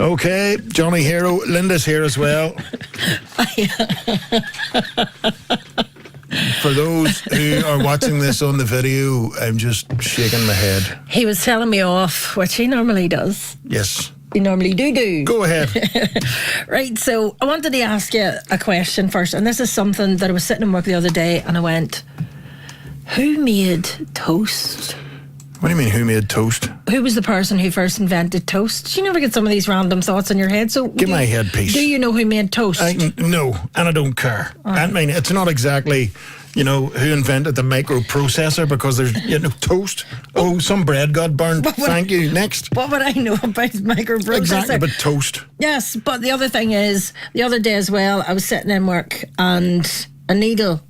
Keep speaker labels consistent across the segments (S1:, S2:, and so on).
S1: Okay, Johnny Hero. Linda's here as well. For those who are watching this on the video, I'm just shaking my head.
S2: He was telling me off, which he normally does.
S1: Yes.
S2: You normally do.
S1: Go ahead.
S2: Right, so I wanted to ask you a question first, and this is something that I was sitting in work the other day, and I went, who made toast?
S1: What do you mean, who made toast?
S2: Who was the person who first invented toast? Do you never get some of these random thoughts in your head? So
S1: give my headpiece.
S2: Do you know who made toast?
S1: No, and I don't care. I mean, it's not exactly... who invented the microprocessor, because there's, toast. Oh, some bread got burned. Thank you. Next.
S2: What would I know about microprocessor?
S1: Exactly, but toast.
S2: Yes, but the other thing is, the other day as well, I was sitting in work and a needle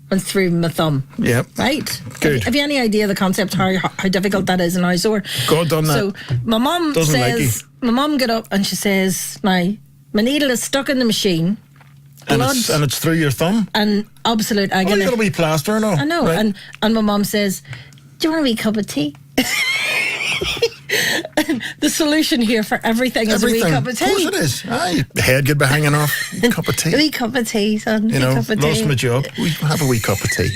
S2: went through my thumb.
S1: Yep.
S2: Right?
S1: Good.
S2: Have you any idea the concept, how difficult that is and how sore?
S1: God done that.
S2: So my mum says, my mum got up and she says, now, my needle is stuck in the machine.
S1: And it's through your thumb?
S2: And absolute agony.
S1: Oh, you got a wee plaster, no?
S2: I know. Right. And my mum says, do you want a wee cup of tea? The solution here for everything is a wee cup of tea.
S1: Of course it is. Aye, head could be hanging off. A cup of tea.
S2: A wee cup of tea, son.
S1: Lost my job. We have a wee cup of tea.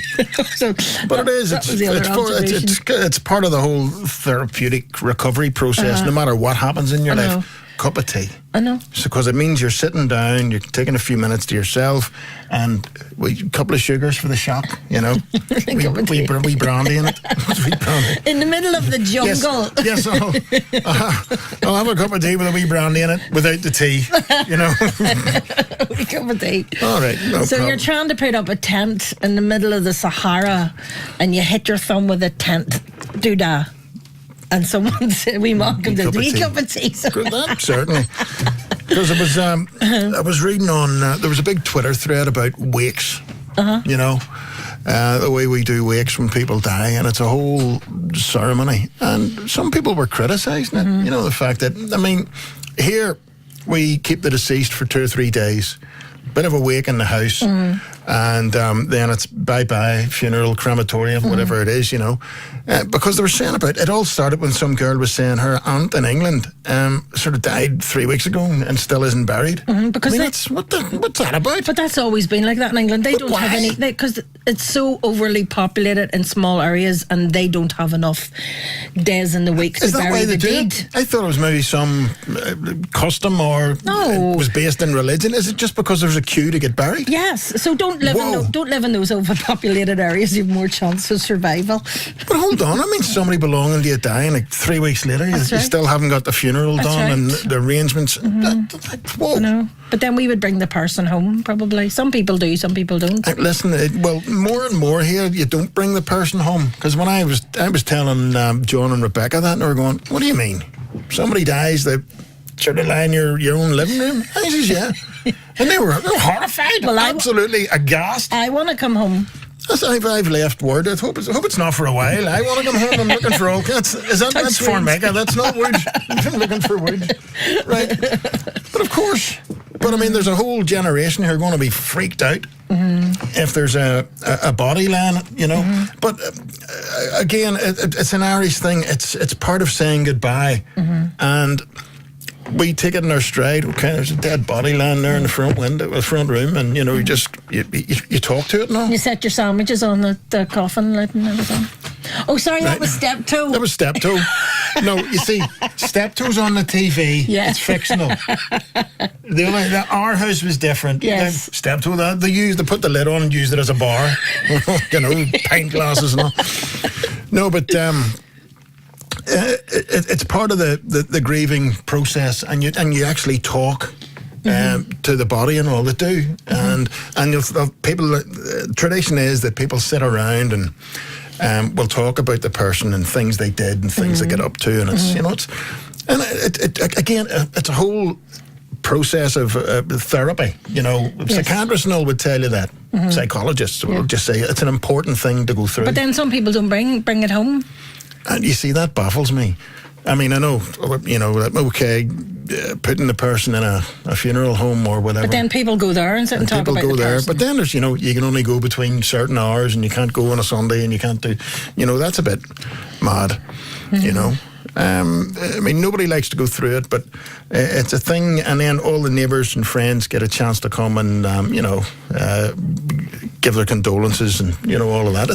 S1: But it is. It's part of the whole therapeutic recovery process. No matter what happens in your life. Cup of tea.
S2: I know.
S1: Because it means you're sitting down, you're taking a few minutes to yourself, and a couple of sugars for the shock, wee brandy in it. Wee brandy.
S2: In the middle of the jungle.
S1: Yes, I'll have a cup of tea with a wee brandy in it, without the tea,
S2: A wee cup of tea.
S1: All right, no problem.
S2: You're trying to put up a tent in the middle of the Sahara, and you hit your thumb with a tent doodah. And someone said, we welcomed a wee cup of tea.
S1: That, certainly. Because I was reading on, there was a big Twitter thread about wakes, the way we do wakes when people die, and it's a whole ceremony. And some people were criticising it, the fact that, here we keep the deceased for 2 or 3 days, bit of a wake in the house, and then it's bye-bye, funeral, crematorium, whatever it is, because they were saying about it all started when some girl was saying her aunt in England sort of died 3 weeks ago and still isn't buried. Because what's that about?
S2: But that's always been like that in England. They don't have any, because it's so overly populated in small areas, and they don't have enough days in the week to bury the dead.
S1: I thought it was maybe some custom, or it was based in religion. Is it just because there's a queue to get buried?
S2: Yes. So don't live in those overpopulated areas. You have more chance of survival.
S1: But hold on, somebody belonging to you dying, like 3 weeks later, you still haven't got the funeral done and the arrangements. Whoa.
S2: No. But then we would bring the person home, probably. Some people do, some people don't.
S1: Listen, more and more here, you don't bring the person home. Because when I was telling John and Rebecca that, and they were going, what do you mean? Somebody dies, they sort of lie in your own living room? I says, yeah. And they were horrified, absolutely aghast.
S2: I want to come home.
S1: I've left word. I hope it's not for a while. I want to come home. I'm looking for all cats. That's for Mecca. That's not wood. I'm looking for wood. Right. But of course. But there's a whole generation who are going to be freaked out if there's a body lying, But again, it's an Irish thing. It's part of saying goodbye. And we take it in our stride. Okay, there's a dead body lying there in the front window, the front room, and you talk to it now.
S2: You set your sandwiches on the coffin lid and everything. Oh, sorry, that was step toe.
S1: That was step toe. No, you see, step toe's on the TV.
S2: Yeah.
S1: It's fictional. Our house was different.
S2: Yes.
S1: Step toe, they put the lid on and used it as a bar. Pint glasses and all. No, but it's part of the grieving process, and you actually talk to the body and all they do, and people. Tradition is that people sit around and will talk about the person and things they did and things they get up to, and it's a whole process of therapy. Psychiatrists and all would tell you that. Psychologists will just say it's an important thing to go through.
S2: But then some people don't bring it home.
S1: And you see, that baffles me. I know, okay, putting the person in a funeral home or whatever.
S2: But then people go there and sit and talk about the person.
S1: But then there's, you can only go between certain hours, and you can't go on a Sunday, and you can't do, that's a bit mad, I mean, nobody likes to go through it, but it's a thing. And then all the neighbours and friends get a chance to come and, give their condolences and, all of that.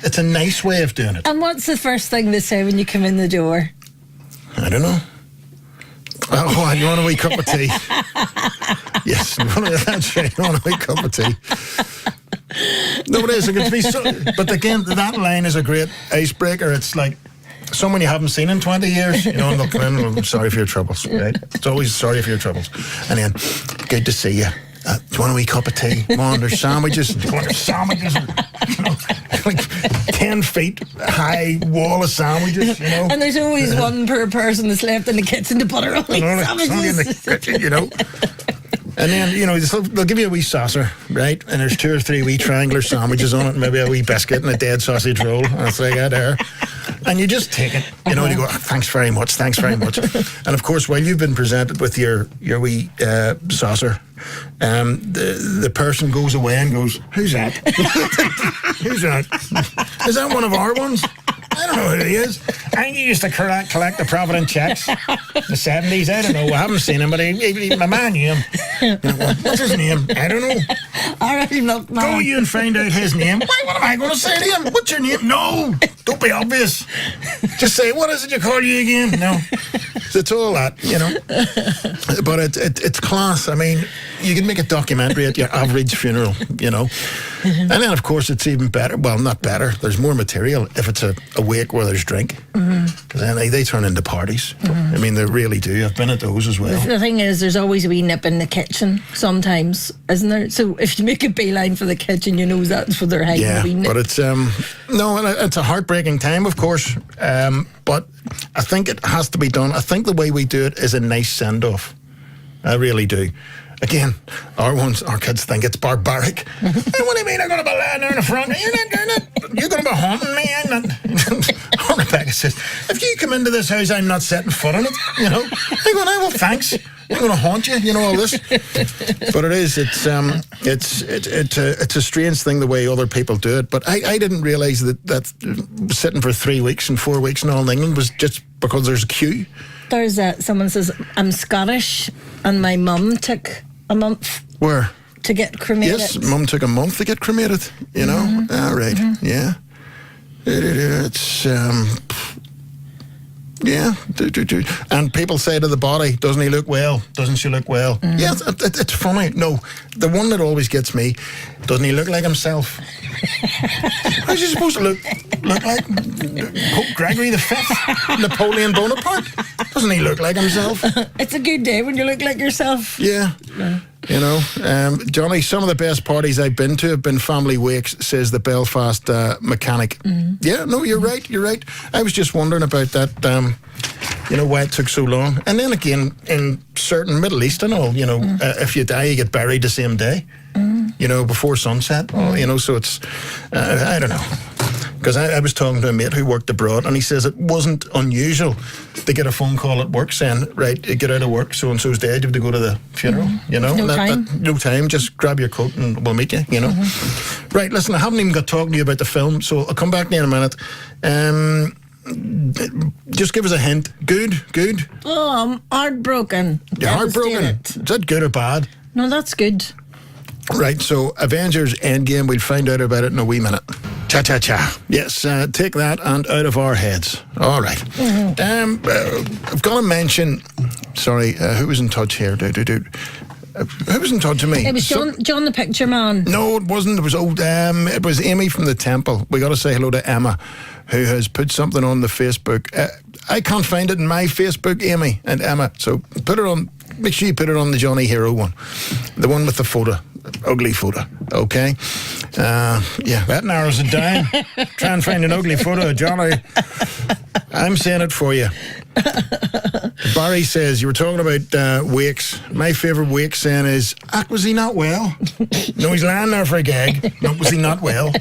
S1: It's a nice way of doing it.
S2: And what's the first thing they say when you come in the door?
S1: I don't know. Oh, you want a wee cup of tea? Yes, that's right. You want a wee cup of tea? No, it is. It can be so, but again, that line is a great icebreaker. It's like someone you haven't seen in 20 years. And they'll come in, I'm sorry for your troubles, right? It's always sorry for your troubles. And then, good to see you. Do you want a wee cup of tea? Come on, there's sandwiches. Do you want there's sandwiches? Like 10 feet high wall of sandwiches,
S2: And there's always one per person that's left in the kitchen to put her on sandwiches.
S1: In the kitchen, And then, they'll give you a wee saucer, right? And there's 2 or 3 wee triangular sandwiches on it, and maybe a wee biscuit and a dead sausage roll. And it's like that there. And you just take it, and you go, thanks very much. And of course, while you've been presented with your wee saucer, the person goes away and goes, who's that? Who's that? Is that one of our ones? I don't know who he is. I think he used to collect the Provident checks in the 70s. I don't know. I haven't seen him, but my man knew him. What's his name? I don't know.
S2: All right, look, man.
S1: Go you and find out his name. Why, what am I going to say to him? What's your name? No, don't be obvious. Just say, what is it you call you again? No. It's all that, But it's class. I mean, you can make a documentary at your average funeral, And then, of course, it's even better. Well, not better. There's more material if it's a wake where there's drink. Because then they turn into parties. I mean, they really do. I've been at those as well.
S2: The thing is, there's always a wee nip in the kitchen sometimes, isn't there? So if you make a beeline for the kitchen, that's where they're hiding the wee nip.
S1: But it's, it's a heartbreaking time, of course. But I think it has to be done. I think the way we do it is a nice send-off. I really do. Again, our kids think it's barbaric. What do you mean I'm going to be lying there in the front? You're not doing it. You're going to be haunting me. I'm not. Rebecca says, if you come into this house, I'm not setting foot on it. I'm going, well, thanks. I'm going to haunt you. All this. But it is. It's a strange thing the way other people do it. But I didn't realise that sitting for 3 weeks and 4 weeks in all in England was just because there's a queue.
S2: There's someone says, I'm Scottish, and my mum took a month.
S1: Where?
S2: To get cremated.
S1: Yes, Mum took a month to get cremated, All right, yeah. It's, yeah. And people say to the body, doesn't he look well? Doesn't she look well? Yeah, it's funny. No, the one that always gets me, doesn't he look like himself? How's he supposed to look like Pope Gregory V? Napoleon Bonaparte? Doesn't he look like himself?
S2: It's a good day when you look like yourself.
S1: Yeah. Johnny, some of the best parties I've been to have been family wakes, says the Belfast mechanic. Yeah, no, you're right. I was just wondering about that, why it took so long. And then again, in certain Middle East and all, if you die, you get buried the same day, before sunset. So it's, I don't know. Because I was talking to a mate who worked abroad, and he says it wasn't unusual to get a phone call at work saying, right, get out of work, so-and-so's dead, you have to go to the funeral, No time, just grab your coat and we'll meet you, Right, listen, I haven't even got talking to you about the film, so I'll come back to you in a minute. Just give us a hint. Good?
S2: Oh, I'm heartbroken.
S1: You're heartbroken? Is that good or bad?
S2: No, that's good.
S1: Right, so Avengers Endgame, we'll find out about it in a wee minute. Cha-cha-cha. Yes, take that and out of our heads. All right. I've got to mention, sorry, who was in touch here? Who was in touch with me?
S2: It was John the Picture Man.
S1: No, it wasn't. It was Amy from the Temple. We got to say hello to Emma, who has put something on the Facebook. I can't find it in my Facebook, Amy and Emma, so put it on. Make sure you put it on the Johnny Hero one, the one with the photo. Ugly photo, okay? Yeah, that narrows it down. Try and find an ugly photo of Johnny. I'm saying it for you. Barry says, you were talking about wakes. My favourite wake saying is, was he not well? No, he's lying there for a gag. No, was he not well?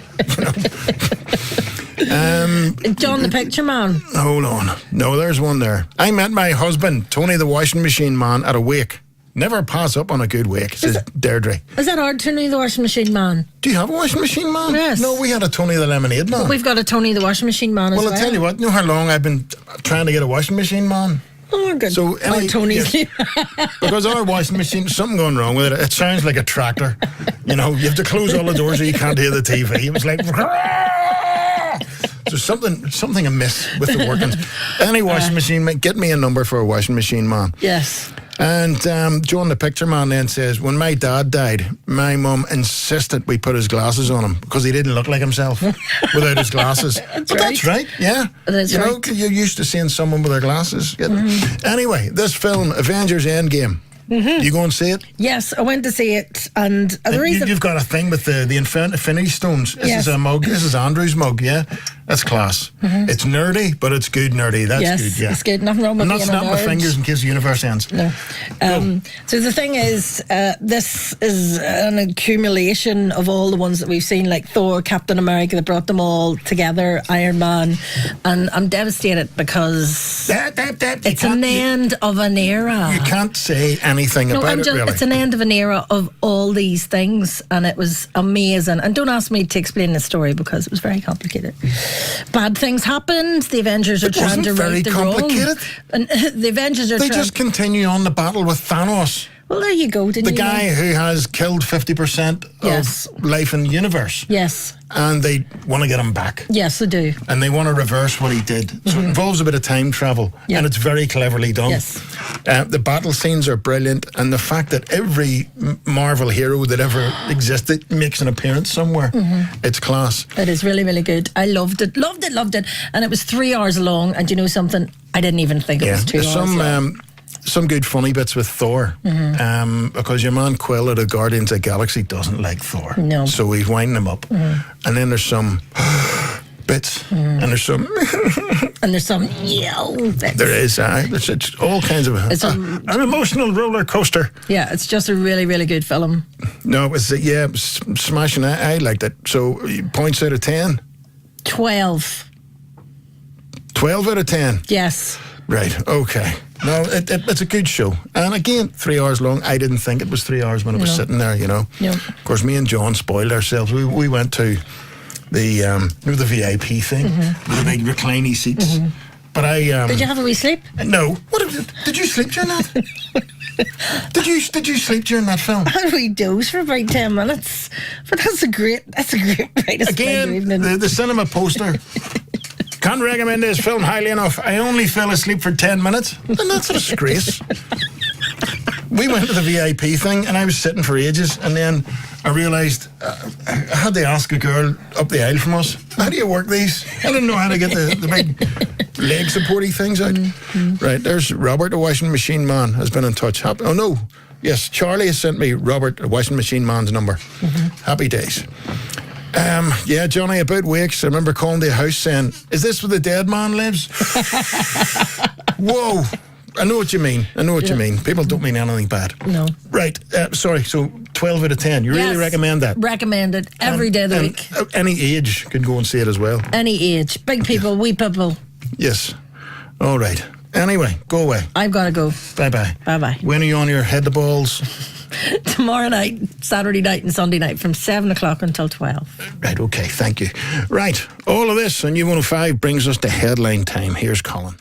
S2: John the Picture Man.
S1: Hold on. No, there's one there. I met my husband, Tony the washing machine man, at a wake. Never pass up on a good wake, says Deirdre.
S2: Is that hard, Tony the washing machine man?
S1: Do you have a washing machine man?
S2: Yes.
S1: No, we had a Tony the lemonade man.
S2: We've got a Tony the washing machine man as well.
S1: Well, I tell you what, you know how long I've been trying to get a washing machine man?
S2: Oh, good.
S1: So,
S2: Tony's.
S1: yes, because our washing machine, something going wrong with it. It sounds like a tractor. You know, you have to close all the doors so you can't hear the TV. It was like... There's something amiss with the workings. Any washing machine, get me a number for a washing machine man.
S2: Yes.
S1: And John the picture man then says, when my dad died, my mum insisted we put his glasses on him because he didn't look like himself without his glasses. That's right, yeah.
S2: That's
S1: right.
S2: Know,
S1: you're used to seeing someone with their glasses. Anyway, this film, Avengers Endgame. You go and see it?
S2: Yes, I went to see it, and the reason
S1: you've got a thing with the Infinity Stones. This is a mug. This is Andrew's mug. Yeah, that's class. It's nerdy, but it's good nerdy. That's good. Yeah,
S2: it's good. Nothing wrong with
S1: I'm not snapping my fingers in case the universe ends.
S2: No. So the thing is, this is an accumulation of all the ones that we've seen, like Thor, Captain America. That brought them all together. Iron Man, and I'm devastated because it's an end of an era.
S1: You can't say anything about it, really.
S2: It's an end of an era of all these things, and it was amazing. And don't ask me to explain the story because it was very complicated. Bad things happened. The Avengers are trying to right the wrong. And the Avengers are
S1: They just continue on the battle with Thanos.
S2: Well, there you go.
S1: The guy who has killed 50% of life in the universe.
S2: Yes.
S1: And they want to get him back.
S2: Yes, they do.
S1: And they want to reverse what he did. So it involves a bit of time travel. And it's very cleverly done.
S2: Yes.
S1: The battle scenes are brilliant. And the fact that every Marvel hero that ever existed makes an appearance somewhere. It's class.
S2: It is really, really good. I loved it. Loved it. And it was 3 hours long. And you know something? I didn't even think it was 2 hours long.
S1: Some good funny bits with Thor, because your man Quill at the Guardians of the Galaxy doesn't like Thor.
S2: No.
S1: So he's winding him up. And then there's some bits, and there's some...
S2: and there's some bits.
S1: There is, it's all kinds of...
S2: It's
S1: an emotional roller coaster.
S2: Yeah, it's just a really, really good film.
S1: No, it was, smashing. I liked it. So, points out of 10?
S2: 12.
S1: 12 out of 10?
S2: Yes.
S1: Right, okay. No, it's a good show. And again, 3 hours long. I didn't think it was 3 hours when I was sitting there, you know.
S2: No.
S1: Of course, me and John spoiled ourselves. We went to the the VIP thing with the big reclining seats. But I...
S2: did you have a wee sleep?
S1: No. Did you sleep during that? Did you sleep during that film?
S2: I had a wee doze for about 10 minutes. But that's a great brightest
S1: evening. The cinema poster... Can't recommend this film highly enough. I only fell asleep for 10 minutes. And that's a disgrace. We went to the VIP thing, and I was sitting for ages, and then I realised I had to ask a girl up the aisle from us, how do you work these? I didn't know how to get the big leg supporty things out. Right, there's Robert, the washing machine man, has been in touch. Oh, no. Yes, Charlie has sent me Robert, the washing machine man's number. Happy days. Yeah, Johnny, about wakes, I remember calling the house saying, is this where the dead man lives? Whoa. I know what you mean. You mean. People don't mean anything bad.
S2: No.
S1: Right. Sorry, so 12 out of 10. You really recommend that?
S2: Recommend it every day of the week.
S1: Any age can go and see it as well.
S2: Any age. Big people, wee people.
S1: Yes. All right. Anyway, go away.
S2: I've got to go.
S1: Bye-bye.
S2: Bye-bye.
S1: When are you on your head to balls?
S2: Tomorrow night, Saturday night and Sunday night from 7 o'clock until 12.
S1: Right, okay, thank you. Right, all of this on U105 brings us to headline time. Here's Cullen.